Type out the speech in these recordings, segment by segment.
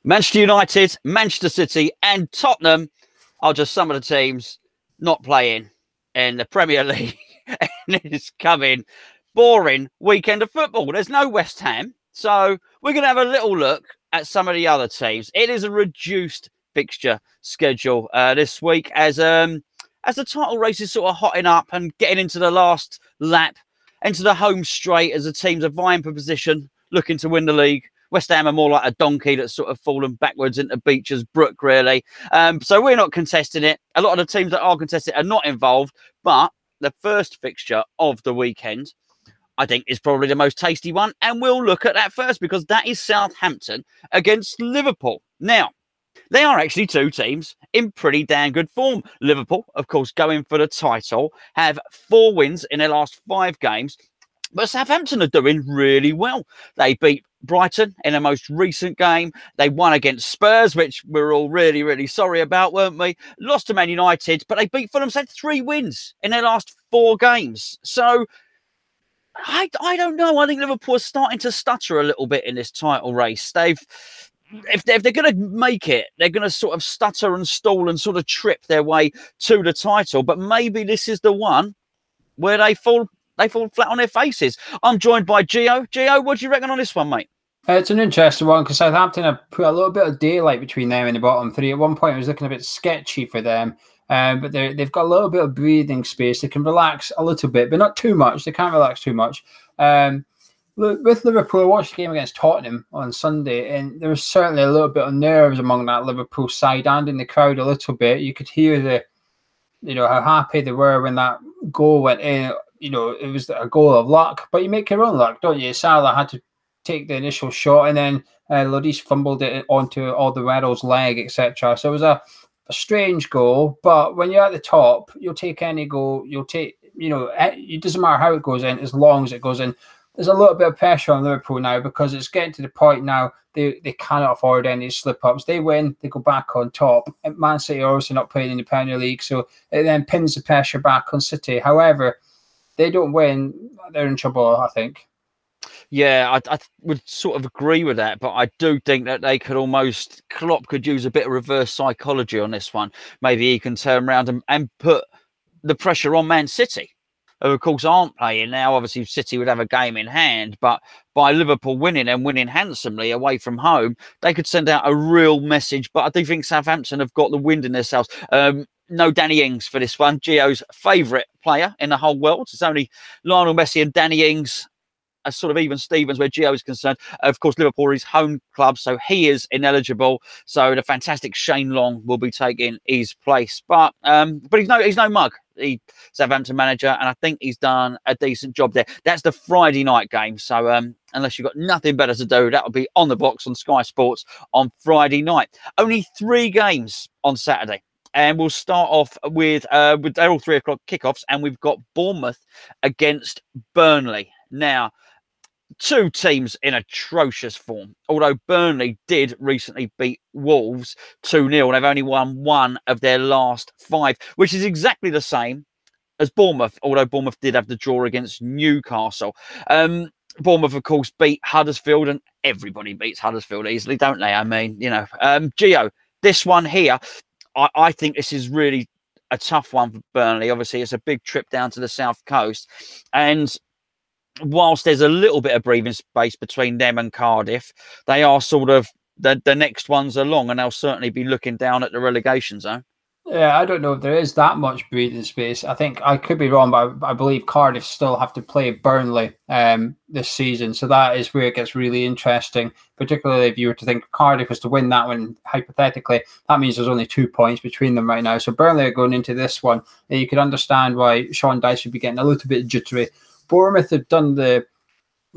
Manchester United, Manchester City, and Tottenham are just some of the teams not playing in the Premier League. And it's coming boring weekend of football. There's no West Ham. So we're going to have a little look at some of the other teams. It is a reduced fixture schedule this week as the title race is sort of hotting up and getting into the last lap, into the home straight as the teams are vying for position, looking to win the league. West Ham are more like a donkey that's sort of fallen backwards into Beecher's Brook, really. So we're not contesting it. A lot of the teams that are contested are not involved. But the first fixture of the weekend, I think, is probably the most tasty one. And we'll look at that first because that is Southampton against Liverpool. Now, they are actually two teams in pretty damn good form. Liverpool, of course, going for the title, have 4 wins in their last 5 games. But Southampton are doing really well. They beat Brighton in their most recent game. They won against Spurs, which we're all really, really sorry about, weren't we? Lost to Man United, but they beat Fulham. So they had 3 wins in their last 4 games. So I don't know. I think Liverpool are starting to stutter a little bit in this title race. If they're going to make it, they're going to sort of stutter and stall and sort of trip their way to the title. But maybe this is the one where they fall flat on their faces. I'm joined by Geo. Geo, what do you reckon on this one, mate? It's an interesting one because Southampton have put a little bit of daylight between them and the bottom 3. At one point, it was looking a bit sketchy for them, but they've got a little bit of breathing space. They can relax a little bit, but not too much. They can't relax too much. With Liverpool, I watched the game against Tottenham on Sunday, and there was certainly a little bit of nerves among that Liverpool side and in the crowd a little bit. You could hear how happy they were when that goal went in. It was a goal of luck, but you make your own luck, don't you? Salah had to take the initial shot, and then Lloris fumbled it onto Alderweireld's leg, etc. So it was a strange goal, but when you're at the top, you'll take any goal. You'll take, it doesn't matter how it goes in, as long as it goes in. There's a little bit of pressure on Liverpool now because it's getting to the point now they cannot afford any slip-ups. They win, they go back on top. And Man City are also not playing in the Premier League, so it then pins the pressure back on City. However, they don't win, they're in trouble, I think. Yeah, I would sort of agree with that, but I do think that Klopp could use a bit of reverse psychology on this one. Maybe he can turn around and put the pressure on Man City, who of course aren't playing now. Obviously, City would have a game in hand, but by Liverpool winning and winning handsomely away from home, they could send out a real message. But I do think Southampton have got the wind in their sails. No Danny Ings for this one. Gio's favourite player in the whole world. It's only Lionel Messi and Danny Ings as sort of even Stevens where Gio is concerned. Of course, Liverpool is his home club, so he is ineligible. So the fantastic Shane Long will be taking his place. But he's no mug. He's Southampton manager, and I think he's done a decent job there. That's the Friday night game. So unless you've got nothing better to do, that'll be on the box on Sky Sports on Friday night. Only 3 games on Saturday. And we'll start off with they're all 3 o'clock kickoffs, and we've got Bournemouth against Burnley. Now, 2 teams in atrocious form. Although Burnley did recently beat Wolves 2-0. They've only won 1 of their last 5, which is exactly the same as Bournemouth, although Bournemouth did have the draw against Newcastle. Bournemouth, of course, beat Huddersfield, and everybody beats Huddersfield easily, don't they? I mean, Gio, this one here, I think this is really a tough one for Burnley. Obviously, it's a big trip down to the south coast. And whilst there's a little bit of breathing space between them and Cardiff, they are sort of the next ones along, and they'll certainly be looking down at the relegation zone. Yeah, I don't know if there is that much breathing space. I think I could be wrong, but I believe Cardiff still have to play Burnley this season. So that is where it gets really interesting, particularly if you were to think Cardiff was to win that one, hypothetically. That means there's only 2 points between them right now. So Burnley are going into this one. And you could understand why Sean Dyche would be getting a little bit jittery. Bournemouth have done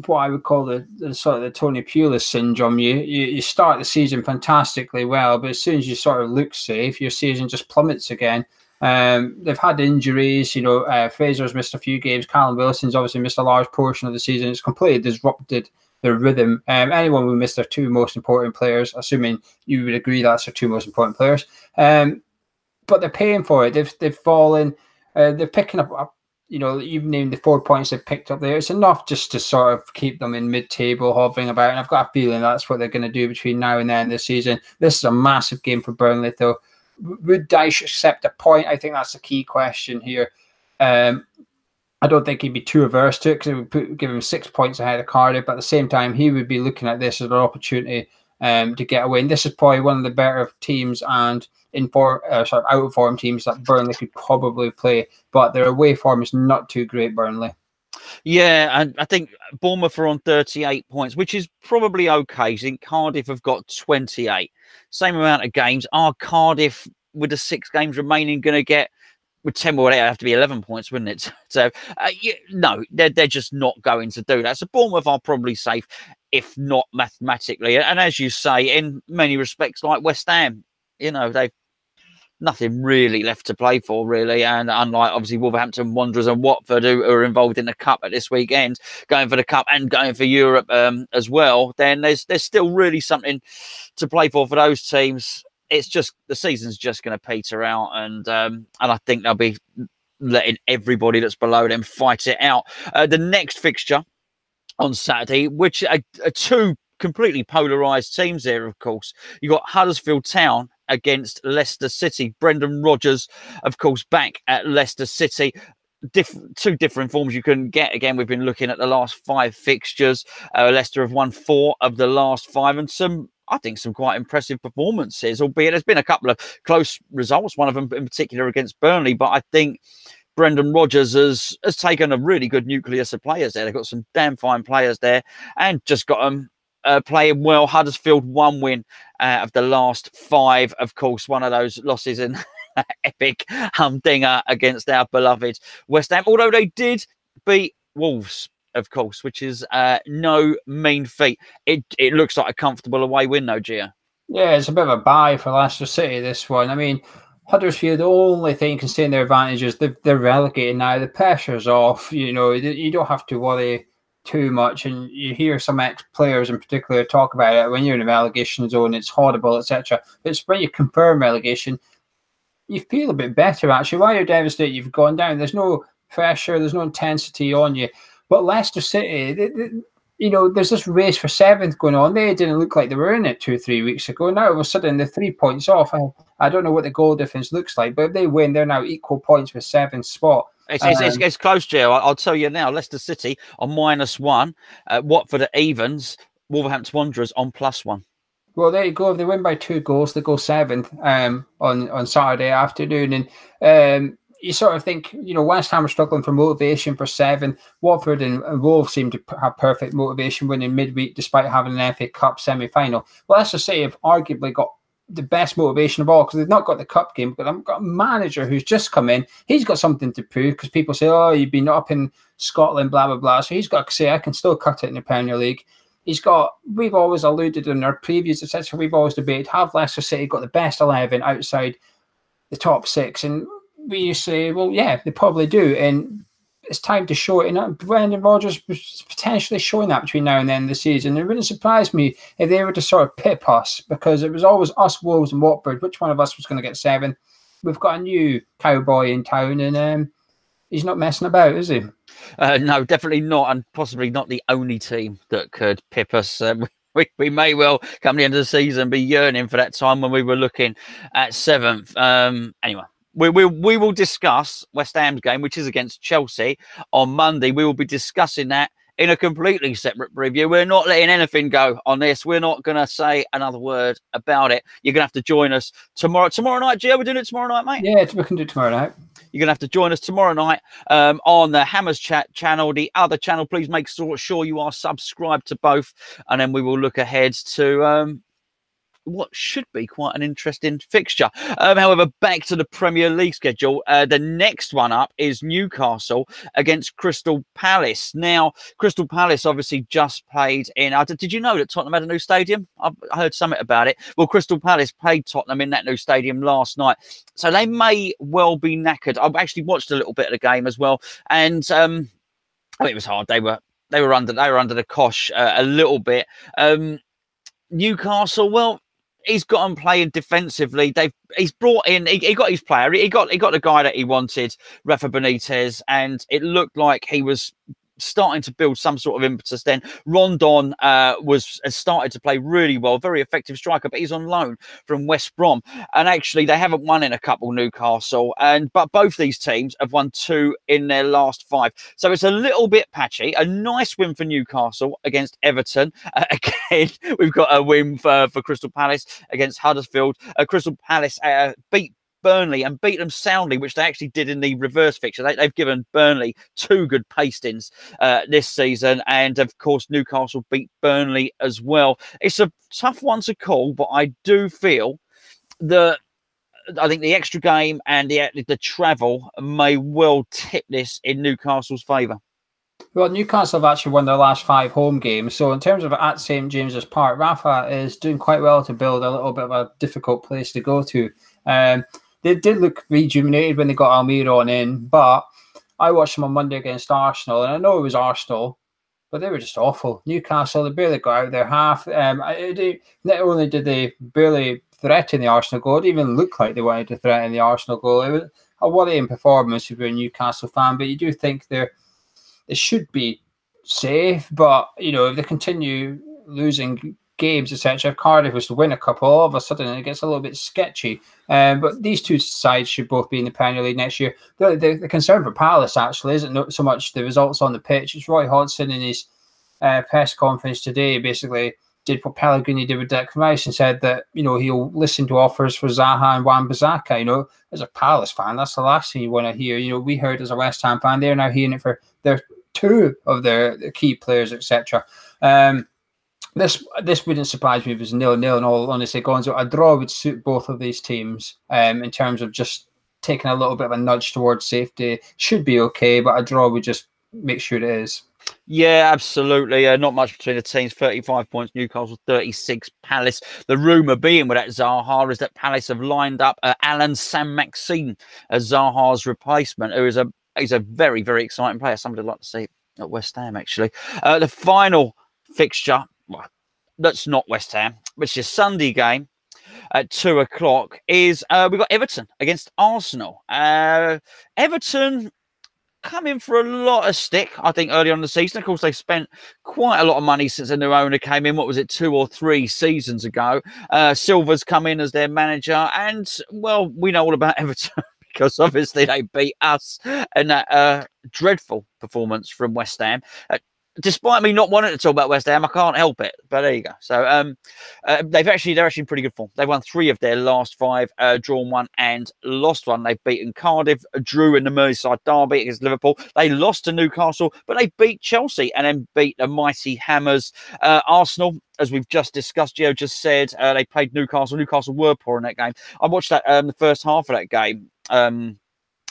what I would call the sort of the Tony Pulis syndrome. You start the season fantastically well, but as soon as you sort of look safe, your season just plummets again. They've had injuries. Fraser's missed a few games. Callum Wilson's obviously missed a large portion of the season. It's completely disrupted their rhythm. Anyone who missed their 2 most important players, assuming you would agree that's their 2 most important players. But they're paying for it. They've fallen. They're picking up you've named the 4 points they've picked up there. It's enough just to sort of keep them in mid-table, hovering about. And I've got a feeling that's what they're going to do between now and then this season. This is a massive game for Burnley, though. Would Dyche accept a point? I think that's the key question here. I don't think he'd be too averse to it because it would give him 6 points ahead of Cardiff. But at the same time, he would be looking at this as an opportunity to get a win. This is probably one of the better teams and out of form teams that Burnley could probably play, but their away form is not too great, Burnley. Yeah, and I think Bournemouth are on 38 points, which is probably okay. I think Cardiff have got 28. Same amount of games. Are Cardiff, with the 6 games remaining, going to get, with 10 more, it'd have to be 11 points, wouldn't it? So, no, they're just not going to do that. So Bournemouth are probably safe, if not mathematically. And as you say, in many respects, like West Ham, they've nothing really left to play for, really. And unlike, obviously, Wolverhampton Wanderers and Watford, who are involved in the Cup at this weekend, going for the Cup and going for Europe as well, then there's still really something to play for those teams. It's just the season's just going to peter out, and I think they'll be letting everybody that's below them fight it out. The next fixture on Saturday, which are 2 completely polarised teams here, of course. You've got Huddersfield Town against Leicester City. Brendan Rodgers, of course, back at Leicester City. 2 different forms you can get. Again, we've been looking at the last 5 fixtures. Leicester have won 4 of the last 5, and I think some quite impressive performances, albeit there's been a couple of close results, one of them in particular against Burnley. But I think Brendan Rodgers has taken a really good nucleus of players there. They've got some damn fine players there and just got them playing well. Huddersfield 1 win of the last 5. Of course, one of those losses in epic humdinger against our beloved West Ham, although they did beat Wolves, of course, which is no mean feat. It looks like a comfortable away win, though, Gio. Yeah, it's a bit of a bye for Leicester City, this one. I mean, Huddersfield, the only thing can stay in their advantage is they're relegated now. The pressure's off. You don't have to worry too much. And you hear some ex-players in particular talk about it. When you're in a relegation zone, it's horrible, etc. But it's when you confirm relegation, you feel a bit better, actually. While you're devastated, you've gone down. There's no pressure. There's no intensity on you. But Leicester City, there's this race for 7th going on. They didn't look like they were in it 2 or 3 weeks ago. Now, all of a sudden, they're 3 points off. I don't know what the goal difference looks like, but if they win, they're now equal points with 7th spot. It's close, Joe. I'll tell you now. Leicester City on -1, Watford at evens, Wolverhampton Wanderers on +1. Well, there you go. If they win by 2 goals, they go 7th on Saturday afternoon. And you sort of think, West Ham are struggling for motivation for 7th. Watford and Wolves seem to have perfect motivation winning midweek despite having an FA Cup semi-final. Well, Leicester City have arguably got the best motivation of all because they've not got the cup game, but I've got a manager who's just come in. He's got something to prove because people say, oh, you've been up in Scotland, blah, blah, blah. So he's got to say, I can still cut it in the Premier League. We've always alluded in our previews, etc. We've always debated, have Leicester City got the best 11 outside the top 6? And we say, well, yeah, they probably do. And it's time to show it. And Brendan Rodgers was potentially showing that between now and then of the season. It wouldn't surprise me if they were to sort of pip us because it was always us, Wolves and Watford. Which one of us was going to get 7? We've got a new cowboy in town and he's not messing about, is he? No, definitely not, and possibly not the only team that could pip us. We may well, come the end of the season, be yearning for that time when we were looking at 7th. Anyway, we will discuss West Ham's game, which is against Chelsea on Monday. We will be discussing that in a completely separate preview. We're not letting anything go on this. We're not going to say another word about it. You're going to have to join us tomorrow. Tomorrow night, Gio, we're doing it tomorrow night, mate? Yeah, we can do it tomorrow night. You're going to have to join us tomorrow night on the Hammers Chat channel, the other channel. Please make sure you are subscribed to both. And then we will look ahead to what should be quite an interesting fixture. However, back to the Premier League schedule. The next one up is Newcastle against Crystal Palace. Now, Crystal Palace obviously just played in... did you know that Tottenham had a new stadium? I heard something about it. Well, Crystal Palace played Tottenham in that new stadium last night. So they may well be knackered. I've actually watched a little bit of the game as well. And it was hard. They were under the cosh a little bit. Newcastle, well, he's got him playing defensively. He's brought in. He got his player. He got the guy that he wanted, Rafa Benitez, and it looked like he was starting to build some sort of impetus. Then Rondon has started to play really well, very effective striker, but he's on loan from West Brom, and actually they haven't won in a couple, Newcastle, but both these teams have won 2 in their last 5, so it's a little bit patchy. A nice win for Newcastle against Everton. Again, we've got a win for Crystal Palace against Huddersfield. Crystal Palace beat Burnley and beat them soundly, which they actually did in the reverse fixture. They've given Burnley 2 good pastings this season, and of course Newcastle beat Burnley as well. It's a tough one to call, but I do feel that I think the extra game and the travel may well tip this in Newcastle's favour. Well, Newcastle have actually won their last 5 home games. So in terms of at St James's Park, Rafa is doing quite well to build a little bit of a difficult place to go to. They did look rejuvenated when they got Almiron on in, but I watched them on Monday against Arsenal, and I know it was Arsenal, but they were just awful. Newcastle, they barely got out their half. Not only did they barely threaten the Arsenal goal, it didn't even look like they wanted to threaten the Arsenal goal. It was a worrying performance if you're a Newcastle fan, but you do think they should be safe. But, you know, if they continue losing games, etc., if Cardiff was to win a couple, all of a sudden it gets a little bit sketchy. But these two sides should both be in the Premier League next year. The concern for Palace actually isn't so much the results on the pitch. It's Roy Hodgson in his press conference today basically did what Pellegrini did with Declan Rice and said that, you know, he'll listen to offers for Zaha and Wan-Bissaka. You know, as a Palace fan, that's the last thing you want to hear. You know, we heard as a West Ham fan, they're now hearing it for their 2 of their key players, etc. This wouldn't surprise me if it was 0-0, and all honestly, Gonzo, a draw would suit both of these teams in terms of just taking a little bit of a nudge towards safety. Should be okay, but a draw would just make sure it is. Yeah, absolutely. Not much between the teams. 35 points, Newcastle 36, Palace. The rumour being with that Zaha is that Palace have lined up Alan Sam-Maxime as Zaha's replacement, who is he's a very, very exciting player. Somebody I'd like to see at West Ham, actually. The final fixture, well, that's not West Ham, which is Sunday game at 2 o'clock, is we've got Everton against Arsenal. Everton come in for a lot of stick, I think, early on in the season. Of course, they spent quite a lot of money since their new owner came in. What was it, 2 or 3 seasons ago? Silva's come in as their manager, and, well, we know all about Everton because obviously they beat us in that dreadful performance from West Ham. Despite me not wanting to talk about West Ham, I can't help it. But there you go. So they're actually in pretty good form. They've won 3 of their last 5, drawn 1 and lost 1. They've beaten Cardiff, drew in the Merseyside derby against Liverpool. They lost to Newcastle, but they beat Chelsea and then beat the mighty Hammers. Arsenal, as we've just discussed, Geo just said, they played Newcastle. Newcastle were poor in that game. I watched that the first half of that game.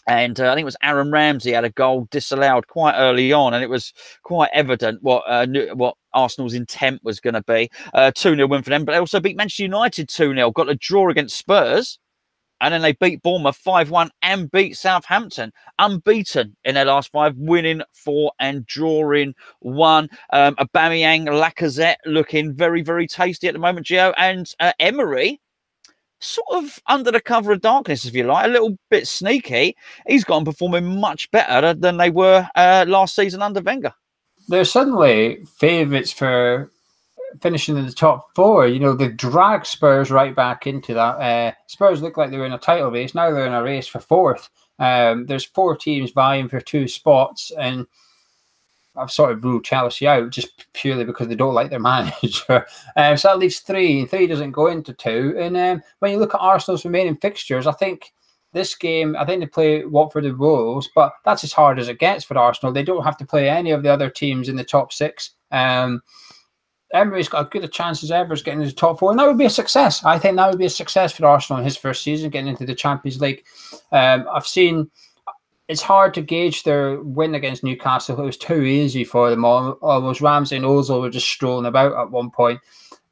And I think it was Aaron Ramsey had a goal disallowed quite early on, and it was quite evident what Arsenal's intent was going to be. 2-0 win for them, but they also beat Manchester United 2-0, got a draw against Spurs, and then they beat Bournemouth 5-1 and beat Southampton. Unbeaten in their last 5, winning 4 and drawing 1. Aubameyang, Lacazette looking very, very tasty at the moment, Gio, and Emery, sort of under the cover of darkness, if you like, a little bit sneaky. He's gone performing much better than they were last season under Wenger. They're suddenly favourites for finishing in the top 4. You know, they dragged Spurs right back into that. Spurs looked like they were in a title race. Now they're in a race for 4th. There's 4 teams vying for 2 spots, and I've sort of ruled Chelsea out just purely because they don't like their manager. So that leaves 3, and 3 doesn't go into 2. And when you look at Arsenal's remaining fixtures, I think this game, I think they play Watford and Wolves, but that's as hard as it gets for Arsenal. They don't have to play any of the other teams in the top 6. Emery's got as good a chance as ever as getting into the top 4, and that would be a success. I think that would be a success for Arsenal in his first season, getting into the Champions League. I've seen... It's hard to gauge their win against Newcastle. It was too easy for them. Almost Ramsey and Ozil were just strolling about at one point.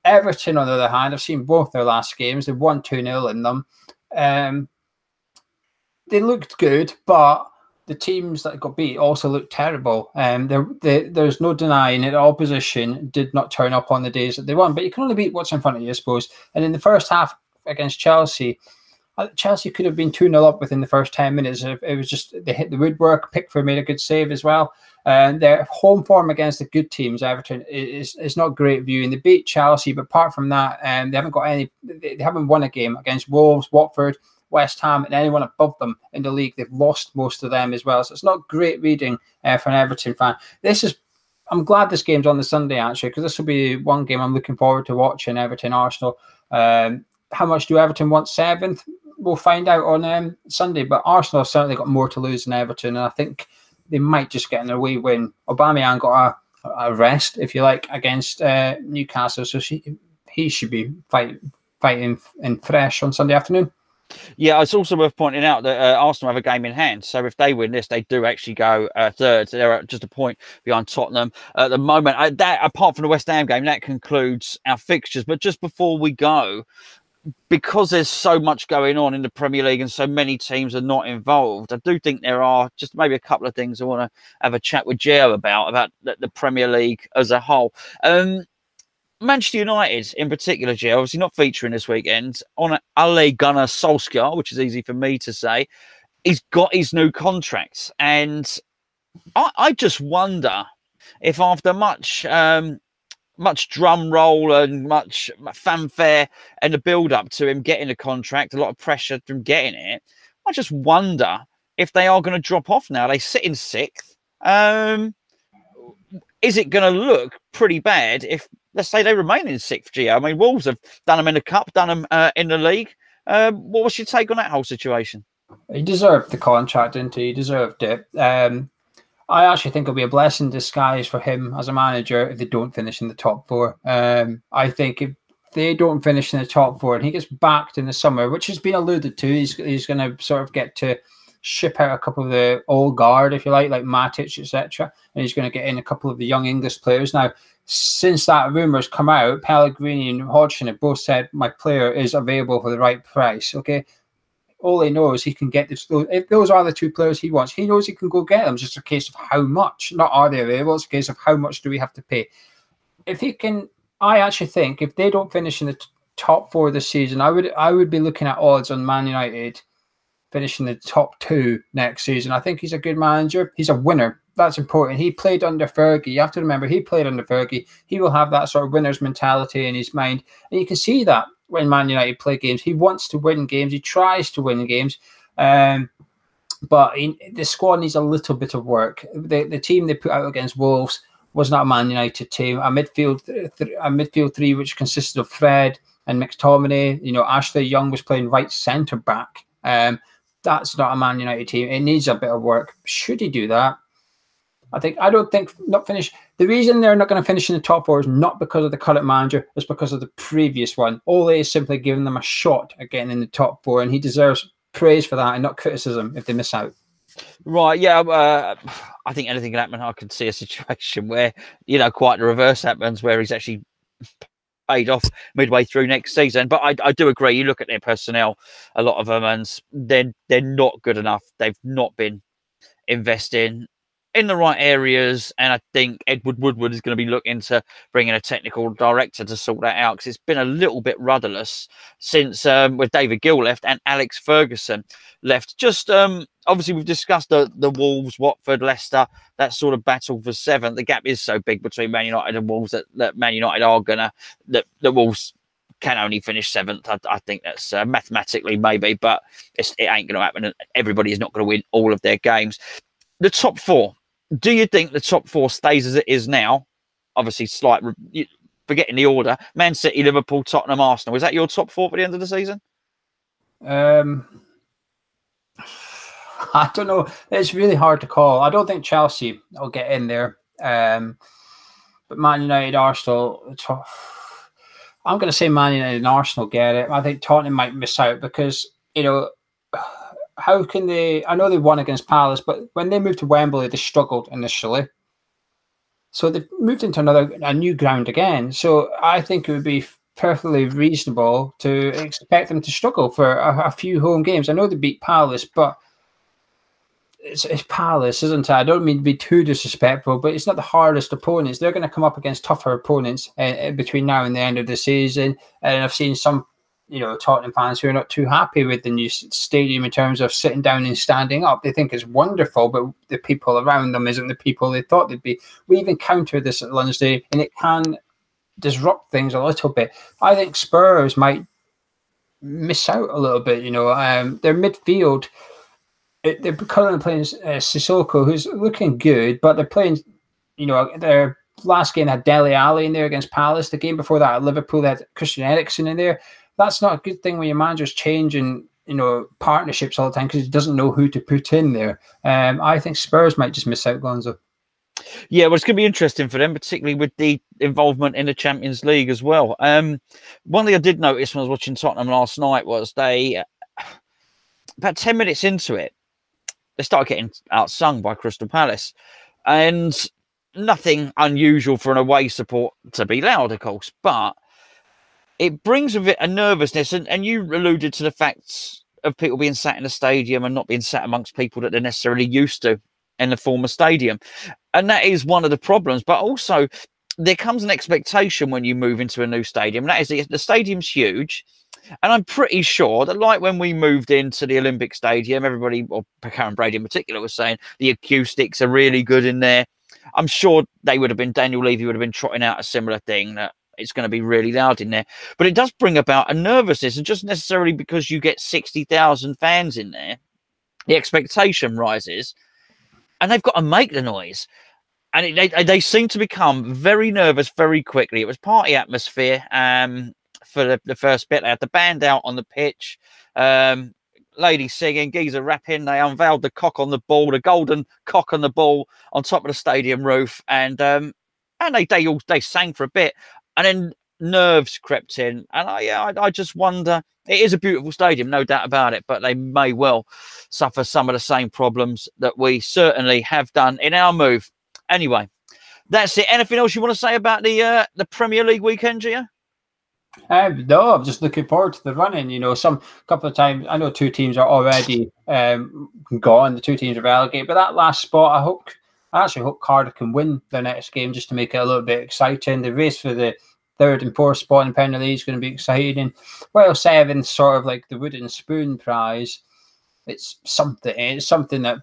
Everton, on the other hand, I've seen both their last games. They've won 2-0 in them. They looked good, but the teams that got beat also looked terrible. There's no denying it. The opposition did not turn up on the days that they won, but you can only beat what's in front of you, I suppose. And in the first half against Chelsea, Chelsea could have been 2-0 up within the first 10 minutes. It was just they hit the woodwork. Pickford made a good save as well. And their home form against the good teams, Everton, is not great viewing. They beat Chelsea, but apart from that, they haven't got any. They haven't won a game against Wolves, Watford, West Ham, and anyone above them in the league. They've lost most of them as well. So it's not great reading for an Everton fan. I'm glad this game's on the Sunday, actually, because this will be one game I'm looking forward to watching, Everton Arsenal. How much do Everton want 7th? We'll find out on Sunday, but Arsenal have certainly got more to lose than Everton, and I think they might just get an away win. Aubameyang got a rest, if you like, against Newcastle, so he should be fighting in fresh on Sunday afternoon. Yeah, it's also worth pointing out that Arsenal have a game in hand. So if they win this, they do actually go third. They're just a point behind Tottenham at the moment. That, apart from the West Ham game, that concludes our fixtures. But just before we go, because there's so much going on in the Premier League and so many teams are not involved, I do think there are just maybe a couple of things I want to have a chat with Geo about the Premier League as a whole. Manchester United in particular, Gio, obviously not featuring this weekend, on Ole Gunnar Solskjaer, which is easy for me to say. He's got his new contract. And I just wonder if after much drum roll and much fanfare and the build-up to him getting a contract, a lot of pressure from getting it, I just wonder if they are going to drop off now. They sit in 6th. Is it going to look pretty bad if, let's say, they remain in 6th, Gio? I mean, Wolves have done them in the Cup, done them in the league. What was your take on that whole situation? He deserved the contract, didn't he? He deserved it. I actually think it'll be a blessing in disguise for him as a manager if they don't finish in the top 4. I think if they don't finish in the top 4 and he gets backed in the summer, which has been alluded to, he's going to sort of get to ship out a couple of the old guard, if you like Matic, etc. And he's going to get in a couple of the young English players. Now, since that rumour's come out, Pellegrini and Hodgson have both said my player is available for the right price. Okay, all he knows he can get this. If those are the 2 players he wants, he knows he can go get them. It's just a case of how much. Not are they available? It's a case of how much do we have to pay. If he can, I actually think if they don't finish in the top 4 this season, I would be looking at odds on Man United finishing the top 2 next season. I think he's a good manager. He's a winner. That's important. He played under Fergie. You have to remember, he played under Fergie. He will have that sort of winner's mentality in his mind. And you can see that when Man United play games. He wants to win games. He tries to win games. But the squad needs a little bit of work. The team they put out against Wolves was not a Man United team. A midfield 3, which consisted of Fred and McTominay. Ashley Young was playing right centre back. That's not a Man United team. It needs a bit of work. Should he do that? I don't think not finish. The reason they're not going to finish in the top 4 is not because of the current manager, it's because of the previous one. Ole is simply giving them a shot at getting in the top 4, and he deserves praise for that and not criticism if they miss out. Right, yeah. I think anything can happen. I could see a situation where, quite the reverse happens, where he's actually paid off midway through next season. But I do agree. You look at their personnel, a lot of them, and they're not good enough. They've not been investing in the right areas, and I think Edward Woodward is going to be looking to bring in a technical director to sort that out, because it's been a little bit rudderless since with David Gill left and Alex Ferguson left. Just obviously we've discussed the Wolves, Watford, Leicester, that sort of battle for 7th. The gap is so big between Man United and Wolves that Man United are gonna that the Wolves can only finish 7th. I think that's mathematically maybe, but it ain't going to happen. Everybody is not going to win all of their games. The top 4. Do you think the top 4 stays as it is now? Obviously, forgetting the order. Man City, Liverpool, Tottenham, Arsenal. Is that your top 4 for the end of the season? I don't know. It's really hard to call. I don't think Chelsea will get in there. But Man United, Arsenal, I'm going to say Man United and Arsenal get it. I think Tottenham might miss out because, how can they? I know they won against Palace, but when they moved to Wembley, they struggled initially. So they've moved into a new ground again. So I think it would be perfectly reasonable to expect them to struggle for a few home games. I know they beat Palace, but it's Palace, isn't it? I don't mean to be too disrespectful, but it's not the hardest opponents. They're going to come up against tougher opponents between now and the end of the season. And I've seen some, Tottenham fans who are not too happy with the new stadium in terms of sitting down and standing up. They think it's wonderful, but the people around them isn't the people they thought they'd be. We've encountered this at London Stadium, and it can disrupt things a little bit. I think Spurs might miss out a little bit. Their midfield. They're currently playing Sissoko, who's looking good, but they're playing, their last game had Dele Alli in there against Palace. The game before that at Liverpool, they had Christian Eriksen in there. That's not a good thing when your manager's changing, partnerships all the time because he doesn't know who to put in there. I think Spurs might just miss out, Gonzo. Yeah, well, it's going to be interesting for them, particularly with the involvement in the Champions League as well. One thing I did notice when I was watching Tottenham last night was they, about 10 minutes into it, they started getting outsung by Crystal Palace. And nothing unusual for an away support to be loud, of course, but it brings with it a nervousness. And you alluded to the facts of people being sat in the stadium and not being sat amongst people that they're necessarily used to in the former stadium. And that is one of the problems. But also, there comes an expectation when you move into a new stadium. And that is the stadium's huge. And I'm pretty sure that, like when we moved into the Olympic Stadium, everybody, or Karen Brady in particular, was saying the acoustics are really good in there. I'm sure Daniel Levy would have been trotting out a similar thing, that it's going to be really loud in there. But it does bring about a nervousness, and just necessarily because you get 60,000 fans in there, the expectation rises, and they've got to make the noise. And they seem to become very nervous very quickly. It was party atmosphere. For the first bit, they had the band out on the pitch, ladies singing, geezer rapping. They unveiled the cock on the ball, the golden cock on the ball on top of the stadium roof, and they sang for a bit, and then nerves crept in. And I just wonder. It is a beautiful stadium, no doubt about it, but they may well suffer some of the same problems that we certainly have done in our move. Anyway, that's it. Anything else you want to say about the Premier League weekend, Gio? No, I'm just looking forward to the running. Some couple of times, I know two teams are already gone. The two teams are relegated, but that last spot, I actually hope Cardiff can win their next game just to make it a little bit exciting. The race for the third and fourth spot in Premier League is going to be exciting. While seventh, sort of like the wooden spoon prize, it's something. It's something that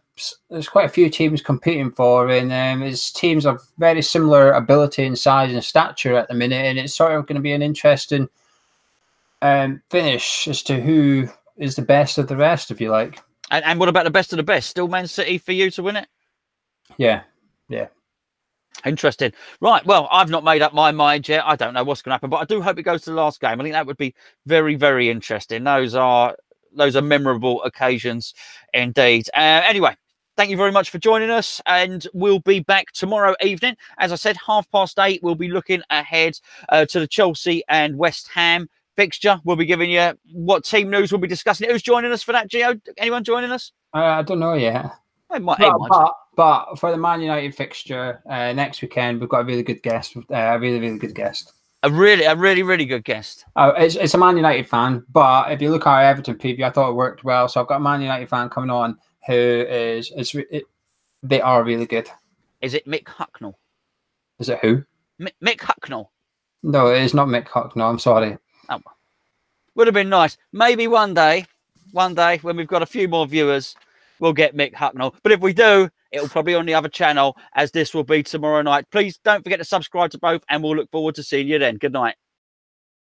there's quite a few teams competing for, and it's teams of very similar ability and size and stature at the minute, and it's sort of going to be an interesting finish as to who is the best of the rest, if you like. And what about the best of the best? Still Man City for you to win it? Yeah. Interesting. Right, well, I've not made up my mind yet. I don't know what's going to happen, but I do hope it goes to the last game. I think that would be very, very interesting. Those are memorable occasions indeed. Anyway, thank you very much for joining us, and we'll be back tomorrow evening. As I said, 8:30, we'll be looking ahead to the Chelsea and West Ham fixture. We'll be giving you what team news we'll be discussing. Who's joining us for that, Gio? Anyone joining us? I don't know yet. But for the Man United fixture next weekend, we've got a really good guest. A really, really good guest. A really good guest. It's a Man United fan, but if you look at our Everton preview, I thought it worked well. So I've got a Man United fan coming on who they are really good. Is it Mick Hucknall? Is it who? Mick Hucknall. No, it is not Mick Hucknall. I'm sorry. Oh, would have been nice. Maybe one day when we've got a few more viewers, we'll get Mick Hucknall. But if we do, it'll probably on the other channel, as this will be tomorrow night. Please don't forget to subscribe to both, and we'll look forward to seeing you then. Good night.